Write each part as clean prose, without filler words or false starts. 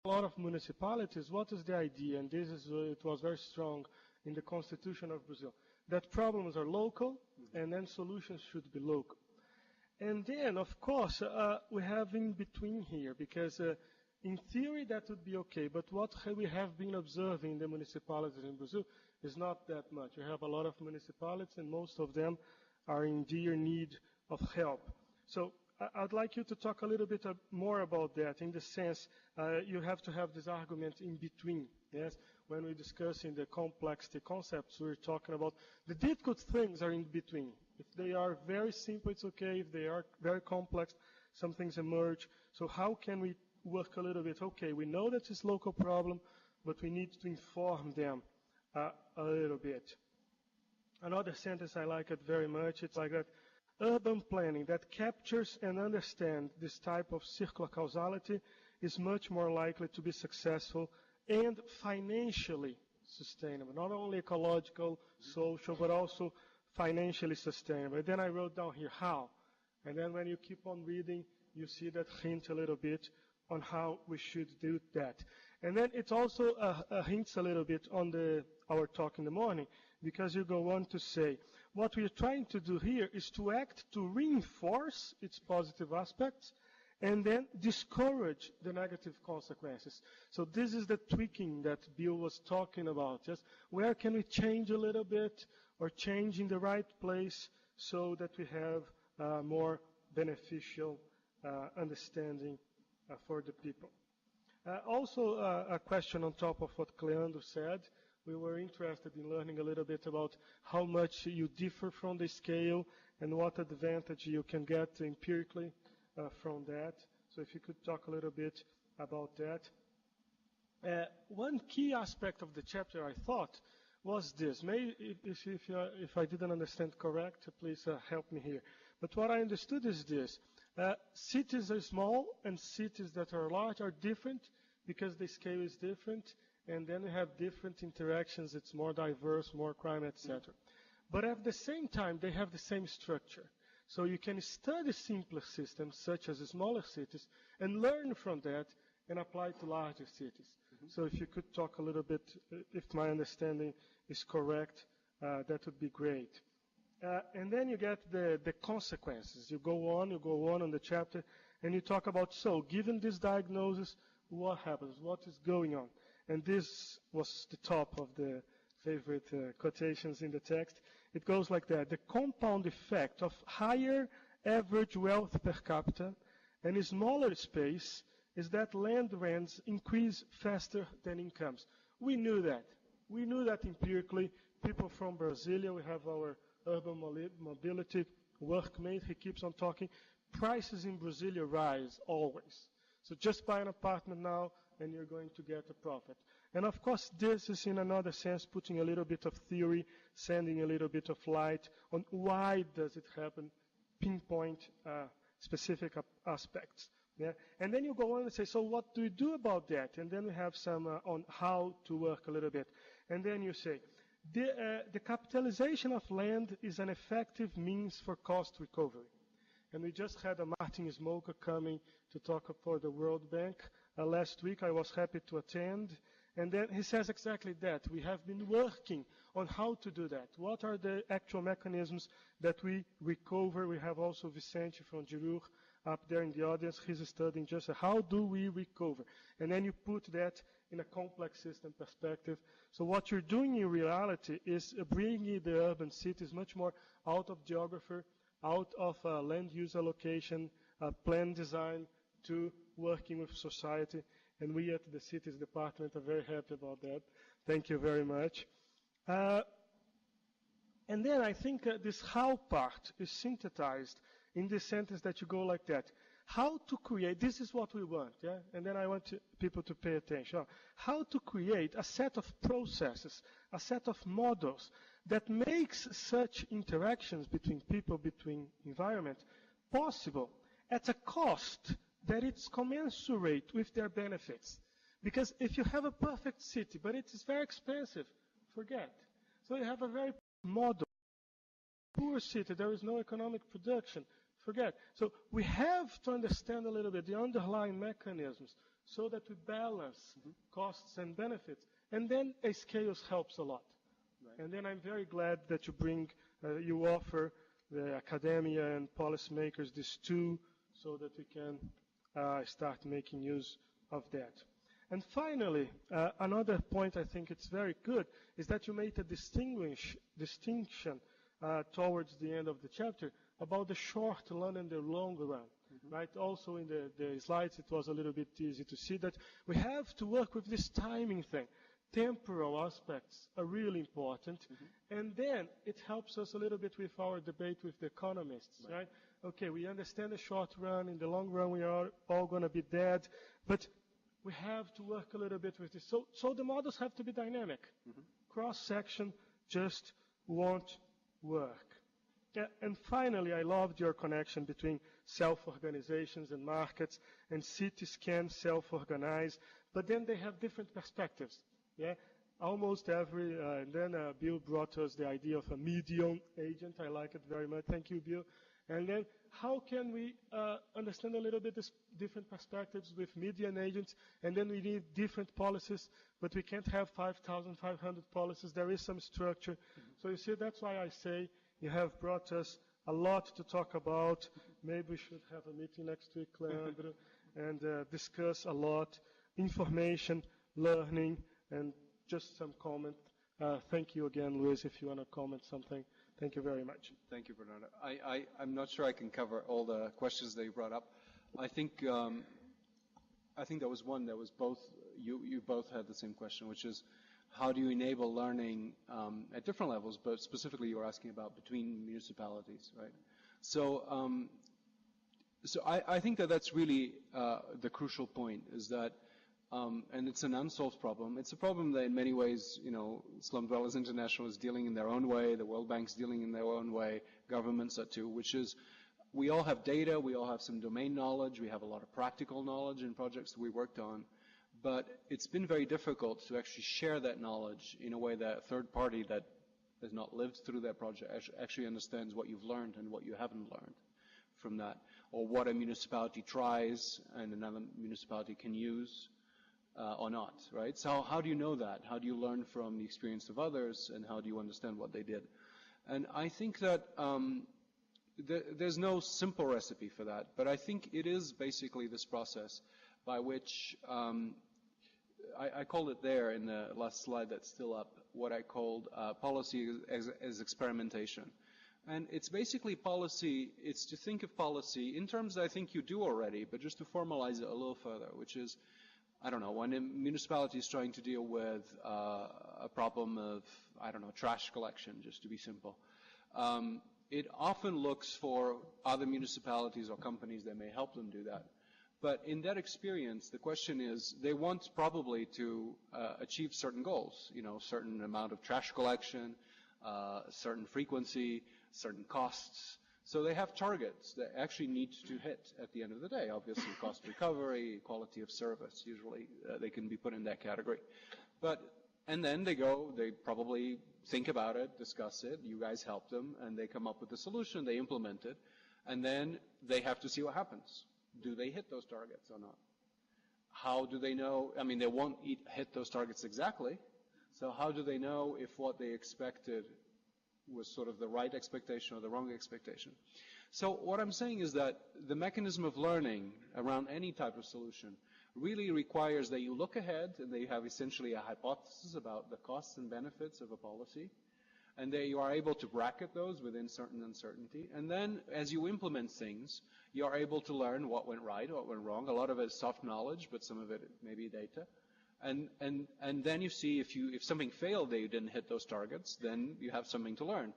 a lot of municipalities, what is the idea? And this is, it was very strong in the Constitution of Brazil, that problems are local, and then solutions should be local. And then, of course, we have in between here, because in theory that would be okay, but what we have been observing in the municipalities in Brazil is not that much. We have a lot of municipalities, and most of them are in dire need of help. So I'd like you to talk a little bit more about that, in the sense you have to have this argument in between. Yes, when we're discussing the complexity concepts, we're talking about the difficult things are in between. If they are very simple, it's okay. If they are very complex, some things emerge. So how can we work a little bit? Okay, we know that it's a local problem, but we need to inform them a little bit. Another sentence I like it very much, it's like that: urban planning that captures and understands this type of circular causality is much more likely to be successful and financially sustainable. Not only ecological, social, but also financially sustainable. And then I wrote down here how. And then when you keep on reading, you see that hint a little bit on how we should do that. And then it also hints a little bit on our talk in the morning, because you go on to say, what we're trying to do here is to act to reinforce its positive aspects and then discourage the negative consequences. So this is the tweaking that Bill was talking about. Just where can we change a little bit or change in the right place so that we have more beneficial understanding for the people. Also, a question on top of what Cleandro said. We were interested in learning a little bit about how much you differ from the scale and what advantage you can get empirically from that. So if you could talk a little bit about that. One key aspect of the chapter, I thought, was this. Maybe if I didn't understand correct, please help me here. But what I understood is this. Cities are small and cities that are large are different because the scale is different, and then we have different interactions. It's more diverse, more crime, etc. But at the same time, they have the same structure. So you can study simpler systems, such as smaller cities, and learn from that and apply to larger cities. So if you could talk a little bit, if my understanding is correct, that would be great. And then you get the consequences. You go on the chapter, and you talk about, so given this diagnosis, what happens? What is going on? And this was the top of the favorite quotations in the text. It goes like that: the compound effect of higher average wealth per capita and a smaller space is that land rents increase faster than incomes. We knew that. We knew that empirically. People from Brasilia, we have our urban mobility workmate, he keeps on talking. Prices in Brasilia rise always. So just buy an apartment now and you're going to get a profit. And of course, this is in another sense putting a little bit of theory, sending a little bit of light on why does it happen, pinpoint specific aspects. Yeah? And then you go on and say, so what do we do about that? And then we have some on how to work a little bit. And then you say, the capitalization of land is an effective means for cost recovery. And we just had a Martin Smoker coming to talk for the World Bank last week. I was happy to attend. And then he says exactly that. We have been working on how to do that. What are the actual mechanisms that we recover? We have also Vicente from Dirur up there in the audience. He's studying just how do we recover. And then you put that in a complex system perspective. So what you're doing in reality is bringing the urban cities much more out of geography, out of land use allocation, plan design, to working with society. And we at the Cities Department are very happy about that. Thank you very much. And then I think this how part is synthesized in this sentence that you go like that. How to create, this is what we want, yeah? And then I want people to pay attention. How to create a set of processes, a set of models that makes such interactions between people, between environment, possible at a cost that it's commensurate with their benefits. Because if you have a perfect city, but it is very expensive, forget. So you have a very model. Poor city, there is no economic production, forget. So we have to understand a little bit the underlying mechanisms so that we balance costs and benefits. And then a scales helps a lot. Right. And then I'm very glad that you offer the academia and policymakers this tool so that we can start making use of that. And finally, another point I think it's very good is that you made a distinction towards the end of the chapter about the short run and the long run. Right? Also in the slides it was a little bit easy to see that we have to work with this timing thing. Temporal aspects are really important. And then it helps us a little bit with our debate with the economists, right? Okay, we understand the short run. In the long run, we are all going to be dead. But we have to work a little bit with this. So the models have to be dynamic. Cross-section just won't work. Yeah, and finally, I loved your connection between self-organizations and markets, and cities can self-organize, but then they have different perspectives. Yeah, almost every, and then Bill brought us the idea of a medium agent. I like it very much. Thank you, Bill. And then how can we understand a little bit this different perspectives with median agents, and then we need different policies, but we can't have 5,500 policies. There is some structure. So you see, that's why I say you have brought us a lot to talk about. Maybe we should have a meeting next week, Cleandro, and discuss a lot, information, learning, and just some comment. Thank you again, Luis, if you want to comment something. Thank you very much. Thank you, Bernardo. I'm not sure I can cover all the questions that you brought up. I think there was one that was both, you both had the same question, which is how do you enable learning at different levels, but specifically you were asking about between municipalities, right? So I think that that's really the crucial point, is that and it's an unsolved problem. It's a problem that in many ways, Slum Dwellers International is dealing in their own way, the World Bank's dealing in their own way, governments are too, which is we all have data, we all have some domain knowledge, we have a lot of practical knowledge in projects that we worked on, but it's been very difficult to actually share that knowledge in a way that a third party that has not lived through that project actually understands what you've learned and what you haven't learned from that, or what a municipality tries and another municipality can use. Or not, right? So how do you know that? How do you learn from the experience of others, and how do you understand what they did? And I think that there's no simple recipe for that, but I think it is basically this process by which I called it there in the last slide that's still up, what I called policy as experimentation. And it's basically policy, it's to think of policy in terms that I think you do already, but just to formalize it a little further, which is, I don't know, when a municipality is trying to deal with a problem of, I don't know, trash collection, just to be simple, it often looks for other municipalities or companies that may help them do that. But in that experience, the question is, they want probably to achieve certain goals, certain amount of trash collection, certain frequency, certain costs. So they have targets that actually need to hit at the end of the day. Obviously, cost recovery, quality of service, usually they can be put in that category. And then they probably think about it, discuss it, you guys help them, and they come up with a solution, they implement it, and then they have to see what happens. Do they hit those targets or not? How do they know? I mean, they won't hit those targets exactly, so how do they know if what they expected was sort of the right expectation or the wrong expectation? So what I'm saying is that the mechanism of learning around any type of solution really requires that you look ahead and that you have essentially a hypothesis about the costs and benefits of a policy, and that you are able to bracket those within certain uncertainty. And then as you implement things, you are able to learn what went right, what went wrong. A lot of it is soft knowledge, but some of it may be data. And then you see if something failed that you didn't hit those targets, then you have something to learn,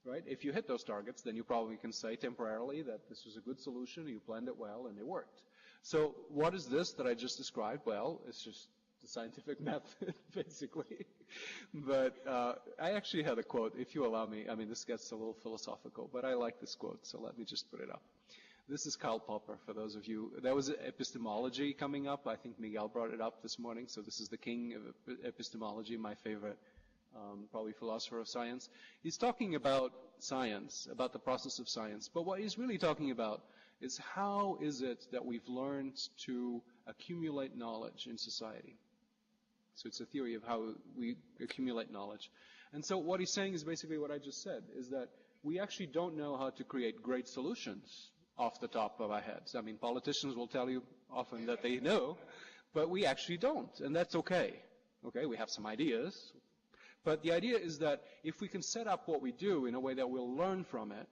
right? If you hit those targets, then you probably can say temporarily that this was a good solution, you planned it well, and it worked. So what is this that I just described? Well, it's just the scientific method, basically. But I actually had a quote, if you allow me. I mean, this gets a little philosophical, but I like this quote, so let me just put it up. This is Karl Popper, for those of you. There was epistemology coming up. I think Miguel brought it up this morning. So this is the king of epistemology, my favorite, probably philosopher of science. He's talking about science, about the process of science. But what he's really talking about is how is it that we've learned to accumulate knowledge in society. So it's a theory of how we accumulate knowledge. And so what he's saying is basically what I just said, is that we actually don't know how to create great solutions off the top of our heads. I mean, politicians will tell you often that they know, but we actually don't, and that's okay. Okay, we have some ideas, but the idea is that if we can set up what we do in a way that we'll learn from it,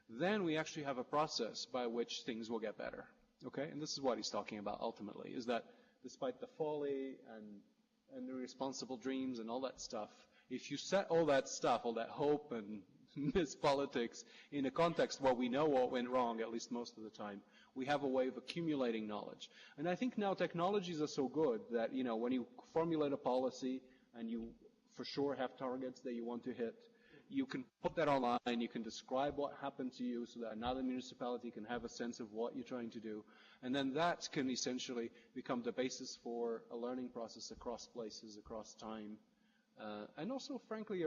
then we actually have a process by which things will get better. Okay, and this is what he's talking about ultimately, is that despite the folly and the irresponsible dreams and all that stuff, if you set all that stuff, all that hope and this politics in a context where we know what went wrong, at least most of the time, we have a way of accumulating knowledge. And I think now technologies are so good that, you know, when you formulate a policy and you for sure have targets that you want to hit, you can put that online, you can describe what happened to you so that another municipality can have a sense of what you're trying to do. And then that can essentially become the basis for a learning process across places, across time, and also, frankly,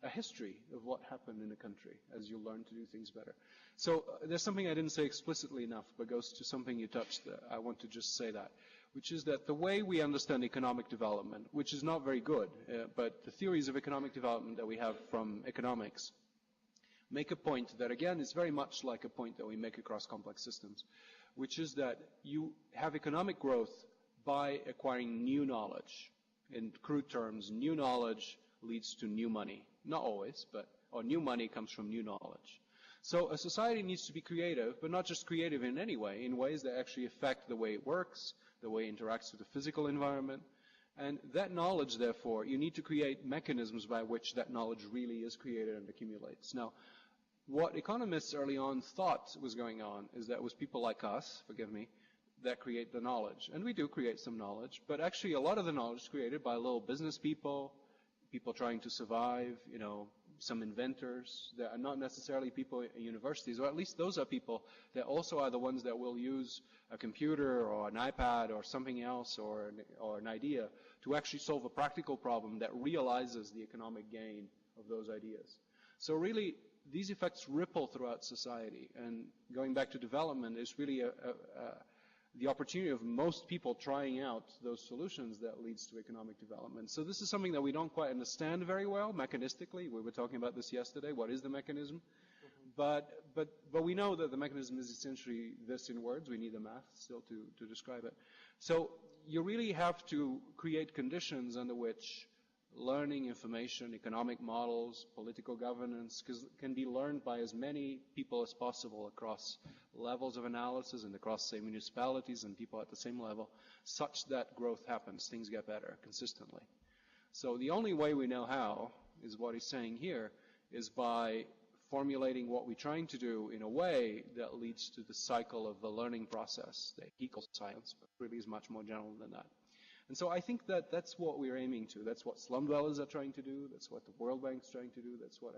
a history of what happened in a country as you learn to do things better. So there's something I didn't say explicitly enough, but goes to something you touched. I want to just say that, which is that the way we understand economic development, which is not very good, but the theories of economic development that we have from economics make a point that, again, is very much like a point that we make across complex systems, which is that you have economic growth by acquiring new knowledge. In crude terms, new knowledge leads to new money. Not always, or new money comes from new knowledge. So a society needs to be creative, but not just creative in any way, in ways that actually affect the way it works, the way it interacts with the physical environment. And that knowledge, therefore, you need to create mechanisms by which that knowledge really is created and accumulates. Now, what economists early on thought was going on is that it was people like us, forgive me, that create the knowledge. And we do create some knowledge, but actually a lot of the knowledge is created by little business people, people trying to survive, you know, some inventors that are not necessarily people at universities, or at least those are people that also are the ones that will use a computer or an iPad or something else or an idea to actually solve a practical problem that realizes the economic gain of those ideas. So really, these effects ripple throughout society, and going back to development is really the opportunity of most people trying out those solutions that leads to economic development. So this is something that we don't quite understand very well mechanistically. We were talking about this yesterday. What is the mechanism? But we know that the mechanism is essentially this in words. We need the math still to describe it. So you really have to create conditions under which learning, information, economic models, political governance can be learned by as many people as possible across levels of analysis and across, say, municipalities and people at the same level, such that growth happens, things get better consistently. So the only way we know how, is what he's saying here, is by formulating what we're trying to do in a way that leads to the cycle of the learning process that he calls science, but really is much more general than that. And so I think that that's what we're aiming to. That's what slum dwellers are trying to do. That's what the World Bank's trying to do. That's what